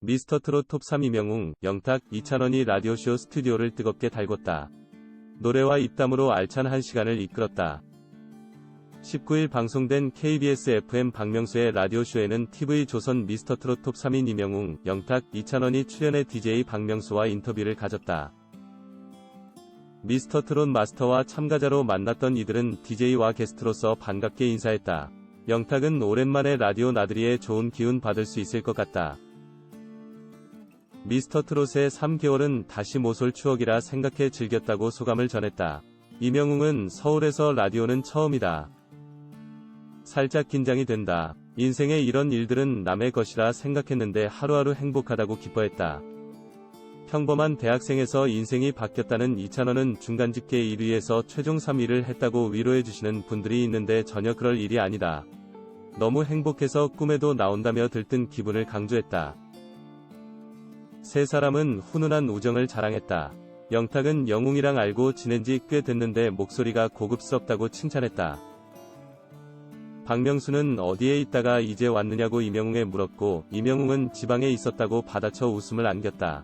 미스터트롯 톱3 이명웅, 영탁, 이찬원이 라디오쇼 스튜디오를 뜨겁게 달궜다. 노래와 입담으로 알찬 한 시간을 이끌었다. 19일 방송된 KBS FM 박명수의 라디오쇼에는 TV조선 미스터트롯 톱3인 이명웅, 영탁, 이찬원이 출연해 DJ 박명수와 인터뷰를 가졌다. 미스터트롯 마스터와 참가자로 만났던 이들은 DJ와 게스트로서 반갑게 인사했다. 영탁은 오랜만에 라디오 나들이에 좋은 기운 받을 수 있을 것 같다. 미스터트롯의 3개월은 다시 못올 추억이라 생각해 즐겼다고 소감을 전했다. 이명웅은 서울에서 라디오는 처음이다. 살짝 긴장이 된다. 인생에 이런 일들은 남의 것이라 생각했는데 하루하루 행복하다고 기뻐했다. 평범한 대학생에서 인생이 바뀌었다는 이찬원은 중간집계 1위에서 최종 3위를 했다고 위로해주시는 분들이 있는데 전혀 그럴 일이 아니다. 너무 행복해서 꿈에도 나온다며 들뜬 기분을 강조했다. 세 사람은 훈훈한 우정을 자랑했다. 영탁은 영웅이랑 알고 지낸지 꽤 됐는데 목소리가 고급스럽다고 칭찬했다. 박명수는 어디에 있다가 이제 왔느냐고 이명웅에 물었고, 이명웅은 지방에 있었다고 받아쳐 웃음을 안겼다.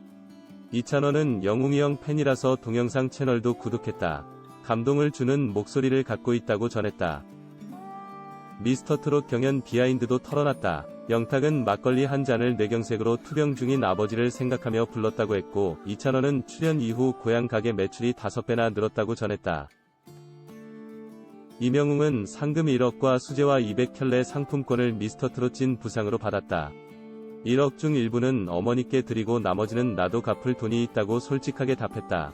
이찬원은 영웅이 형 팬이라서 동영상 채널도 구독했다. 감동을 주는 목소리를 갖고 있다고 전했다. 미스터트롯 경연 비하인드도 털어놨다. 영탁은 막걸리 한 잔을 뇌경색으로 투병 중인 아버지를 생각하며 불렀다고 했고, 이찬원은 출연 이후 고향 가게 매출이 5배나 늘었다고 전했다. 이명웅은 상금 1억과 수제화 200켤레 상품권을 미스터트롯 진 부상으로 받았다. 1억 중 일부는 어머니께 드리고 나머지는 나도 갚을 돈이 있다고 솔직하게 답했다.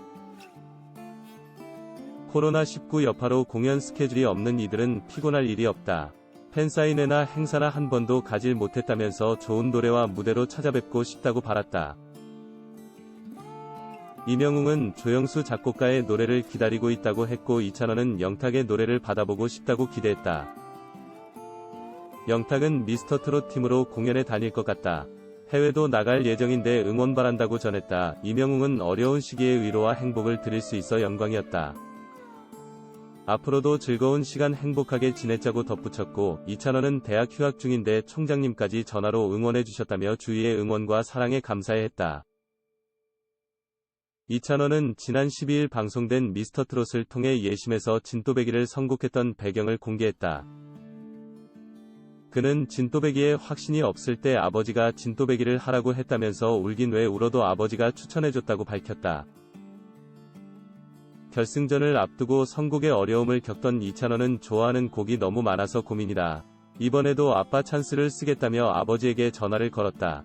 코로나19 여파로 공연 스케줄이 없는 이들은 피곤할 일이 없다. 팬사인회나 행사나 한 번도 가질 못했다면서 좋은 노래와 무대로 찾아뵙고 싶다고 바랐다. 이명웅은 조영수 작곡가의 노래를 기다리고 있다고 했고, 이찬원은 영탁의 노래를 받아보고 싶다고 기대했다. 영탁은 미스터트롯 팀으로 공연에 다닐 것 같다. 해외도 나갈 예정인데 응원 바란다고 전했다. 이명웅은 어려운 시기에 위로와 행복을 드릴 수 있어 영광이었다. 앞으로도 즐거운 시간 행복하게 지내자고 덧붙였고, 이찬원은 대학 휴학 중인데 총장님까지 전화로 응원해주셨다며 주위의 응원과 사랑에 감사해했다. 이찬원은 지난 12일 방송된 미스터트롯을 통해 예심에서 진또배기를 선곡했던 배경을 공개했다. 그는 진또배기에 확신이 없을 때 아버지가 진또배기를 하라고 했다면서 울긴 왜 울어도 아버지가 추천해줬다고 밝혔다. 결승전을 앞두고 선곡에 어려움을 겪던 이찬원은 좋아하는 곡이 너무 많아서 고민이다. 이번에도 아빠 찬스를 쓰겠다며 아버지에게 전화를 걸었다.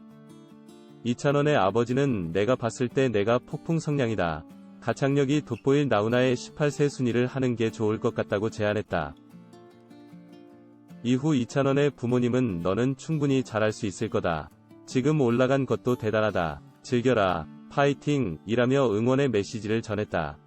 이찬원의 아버지는 내가 봤을 때 내가 폭풍 성량이다. 가창력이 돋보일 나훈아의 18세 순위를 하는 게 좋을 것 같다고 제안했다. 이후 이찬원의 부모님은 너는 충분히 잘할 수 있을 거다. 지금 올라간 것도 대단하다. 즐겨라. 파이팅! 이라며 응원의 메시지를 전했다.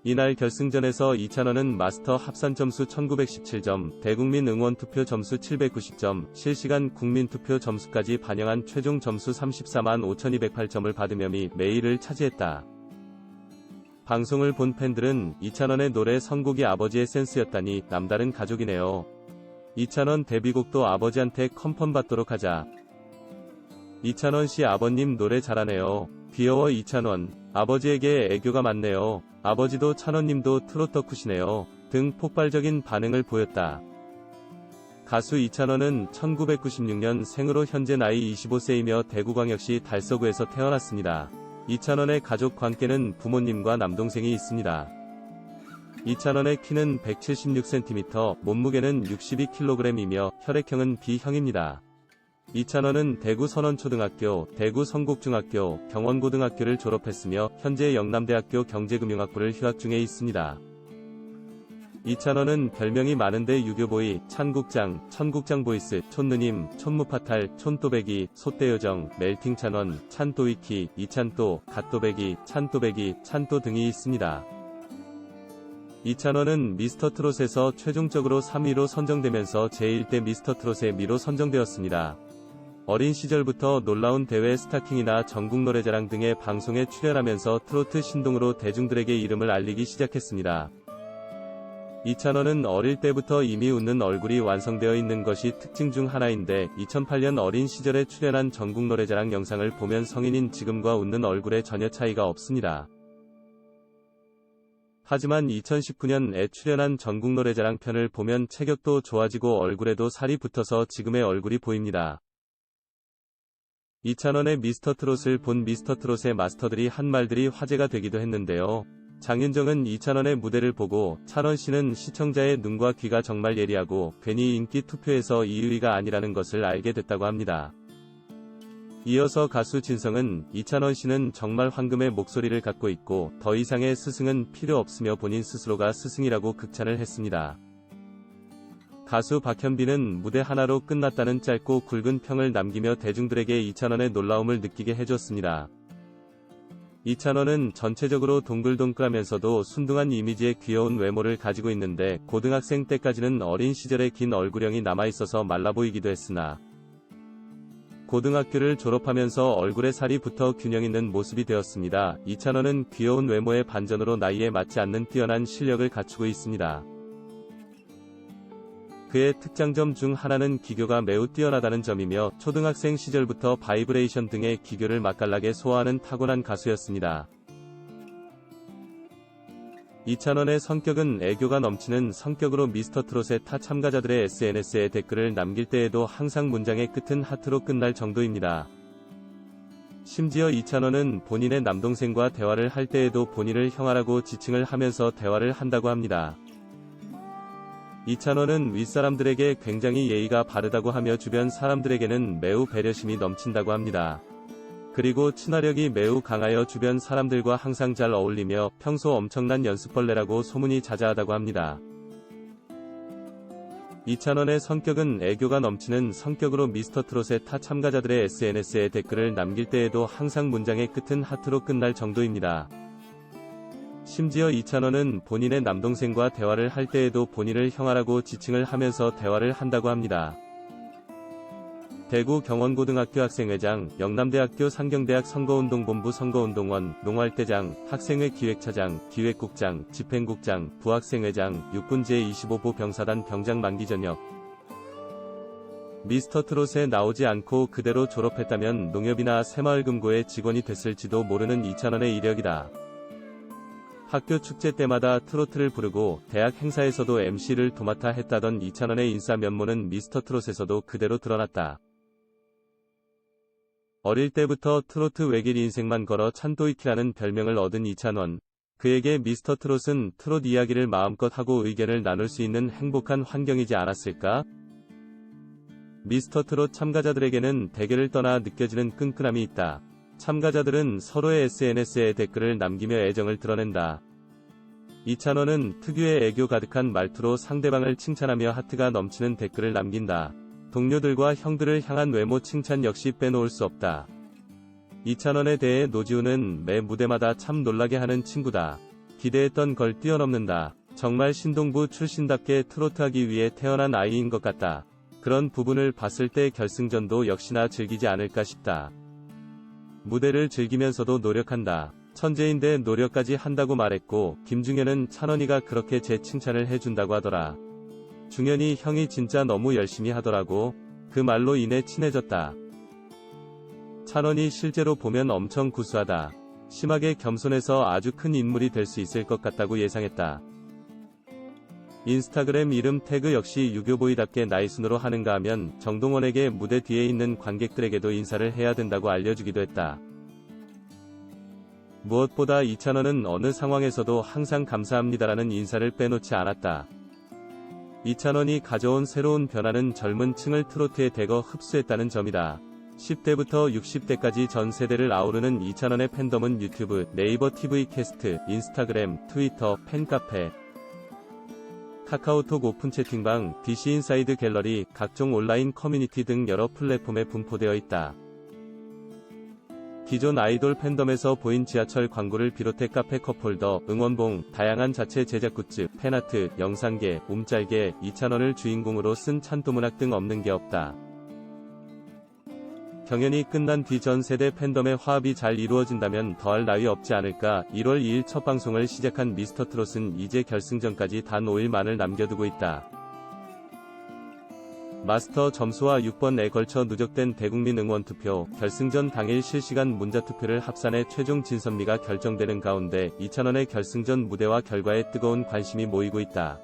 이날 결승전에서 이찬원은 마스터 합산 점수 1917점, 대국민 응원 투표 점수 790점, 실시간 국민 투표 점수까지 반영한 최종 점수 34만 5208점을 받으며 매일을 차지했다. 방송을 본 팬들은 이찬원의 노래 선곡이 아버지의 센스였다니 남다른 가족이네요. 이찬원 데뷔곡도 아버지한테 컨펌 받도록 하자. 이찬원 씨 아버님 노래 잘하네요. 귀여워 이찬원. 아버지에게 애교가 많네요. 아버지도 찬원님도 트롯 덕후시네요. 등 폭발적인 반응을 보였다. 가수 이찬원은 1996년 생으로 현재 나이 25세이며 대구광역시 달서구에서 태어났습니다. 이찬원의 가족 관계는 부모님과 남동생이 있습니다. 이찬원의 키는 176cm, 몸무게는 62kg이며 혈액형은 B형입니다. 이찬원은 대구 선원초등학교, 대구 성곡중학교, 경원고등학교를 졸업했으며 현재 영남대학교 경제금융학부를 휴학 중에 있습니다. 이찬원은 별명이 많은데 유교보이, 찬국장, 천국장보이스, 촌누님, 촌무파탈, 촌또배기, 소떼요정, 멜팅찬원, 찬또위키, 이찬또, 갓또배기, 찬또배기, 찬또 등이 있습니다. 이찬원은 미스터트롯에서 최종적으로 3위로 선정되면서 제1대 미스터트롯의 미로 선정되었습니다. 어린 시절부터 놀라운 대회 스타킹이나 전국노래자랑 등의 방송에 출연하면서 트로트 신동으로 대중들에게 이름을 알리기 시작했습니다. 이찬원은 어릴 때부터 이미 웃는 얼굴이 완성되어 있는 것이 특징 중 하나인데 2008년 어린 시절에 출연한 전국노래자랑 영상을 보면 성인인 지금과 웃는 얼굴에 전혀 차이가 없습니다. 하지만 2019년에 출연한 전국노래자랑 편을 보면 체격도 좋아지고 얼굴에도 살이 붙어서 지금의 얼굴이 보입니다. 이찬원의 미스터트롯을 본 미스터트롯의 마스터들이 한 말들이 화제가 되기도 했는데요. 장윤정은 이찬원의 무대를 보고 찬원씨는 시청자의 눈과 귀가 정말 예리하고 괜히 인기 투표에서 2위가 아니라는 것을 알게 됐다고 합니다. 이어서 가수 진성은 이찬원씨는 정말 황금의 목소리를 갖고 있고 더 이상의 스승은 필요 없으며 본인 스스로가 스승이라고 극찬을 했습니다. 가수 박현빈은 무대 하나로 끝났다는 짧고 굵은 평을 남기며 대중들에게 이찬원의 놀라움을 느끼게 해줬습니다. 이찬원은 전체적으로 동글동글하면서도 순둥한 이미지의 귀여운 외모를 가지고 있는데 고등학생 때까지는 어린 시절의 긴 얼굴형이 남아있어서 말라 보이기도 했으나 고등학교를 졸업하면서 얼굴에 살이 붙어 균형 있는 모습이 되었습니다. 이찬원은 귀여운 외모의 반전으로 나이에 맞지 않는 뛰어난 실력을 갖추고 있습니다. 그의 특장점 중 하나는 기교가 매우 뛰어나다는 점이며 초등학생 시절부터 바이브레이션 등의 기교를 맛깔나게 소화하는 타고난 가수였습니다. 이찬원의 성격은 애교가 넘치는 성격으로 미스터트롯의 타 참가자들의 SNS에 댓글을 남길 때에도 항상 문장의 끝은 하트로 끝날 정도입니다. 심지어 이찬원은 본인의 남동생과 대화를 할 때에도 본인을 형아라고 지칭을 하면서 대화를 한다고 합니다. 이찬원은 윗사람들에게 굉장히 예의가 바르다고 하며 주변 사람들에게는 매우 배려심이 넘친다고 합니다. 그리고 친화력이 매우 강하여 주변 사람들과 항상 잘 어울리며 평소 엄청난 연습벌레라고 소문이 자자하다고 합니다. 이찬원의 성격은 애교가 넘치는 성격으로 미스터트롯의 타 참가자들의 SNS에 댓글을 남길 때에도 항상 문장의 끝은 하트로 끝날 정도입니다. 심지어 이찬원은 본인의 남동생과 대화를 할 때에도 본인을 형아라고 지칭을 하면서 대화를 한다고 합니다. 대구 경원고등학교 학생회장, 영남대학교 상경대학 선거운동본부 선거운동원, 농활대장, 학생회 기획차장, 기획국장, 집행국장, 부학생회장, 육군 제25보 병사단 병장 만기 전역. 미스터트롯에 나오지 않고 그대로 졸업했다면 농협이나 새마을금고의 직원이 됐을지도 모르는 이찬원의 이력이다. 학교 축제 때마다 트로트를 부르고 대학 행사에서도 MC를 도맡아 했다던 이찬원의 인싸 면모는 미스터트롯에서도 그대로 드러났다. 어릴 때부터 트로트 외길 인생만 걸어 찬또이키라는 별명을 얻은 이찬원. 그에게 미스터트롯은 트롯 이야기를 마음껏 하고 의견을 나눌 수 있는 행복한 환경이지 않았을까? 미스터트롯 참가자들에게는 대결을 떠나 느껴지는 끈끈함이 있다. 참가자들은 서로의 SNS에 댓글을 남기며 애정을 드러낸다. 이찬원은 특유의 애교 가득한 말투로 상대방을 칭찬하며 하트가 넘치는 댓글을 남긴다. 동료들과 형들을 향한 외모 칭찬 역시 빼놓을 수 없다. 이찬원에 대해 노지우는 매 무대마다 참 놀라게 하는 친구다. 기대했던 걸 뛰어넘는다. 정말 신동부 출신답게 트로트하기 위해 태어난 아이인 것 같다. 그런 부분을 봤을 때 결승전도 역시나 즐기지 않을까 싶다. 무대를 즐기면서도 노력한다. 천재인데 노력까지 한다고 말했고 김중현은 찬원이가 그렇게 제 칭찬을 해준다고 하더라. 중현이 형이 진짜 너무 열심히 하더라고. 그 말로 인해 친해졌다. 찬원이 실제로 보면 엄청 구수하다. 심하게 겸손해서 아주 큰 인물이 될 수 있을 것 같다고 예상했다. 인스타그램 이름 태그 역시 유교보이답게 나이순으로 하는가 하면 정동원에게 무대 뒤에 있는 관객들에게도 인사를 해야 된다고 알려주기도 했다. 무엇보다 이찬원은 어느 상황에서도 항상 감사합니다라는 인사를 빼놓지 않았다. 이찬원이 가져온 새로운 변화는 젊은 층을 트로트에 대거 흡수했다는 점이다. 10대부터 60대까지 전 세대를 아우르는 이찬원의 팬덤은 유튜브, 네이버 TV 캐스트, 인스타그램, 트위터, 팬카페, 카카오톡 오픈 채팅방, DC인사이드 갤러리, 각종 온라인 커뮤니티 등 여러 플랫폼에 분포되어 있다. 기존 아이돌 팬덤에서 보인 지하철 광고를 비롯해 카페 컵홀더, 응원봉, 다양한 자체 제작 굿즈, 팬아트, 영상계, 움짤계, 이찬원을 주인공으로 쓴 찬또문학 등 없는 게 없다. 경연이 끝난 뒤 전 세대 팬덤의 화합이 잘 이루어진다면 더할 나위 없지 않을까. 1월 2일 첫 방송을 시작한 미스터트롯은 이제 결승전까지 단 5일만을 남겨두고 있다. 마스터 점수와 6번에 걸쳐 누적된 대국민 응원투표, 결승전 당일 실시간 문자투표를 합산해 최종 진선미가 결정되는 가운데 이찬원의 결승전 무대와 결과에 뜨거운 관심이 모이고 있다.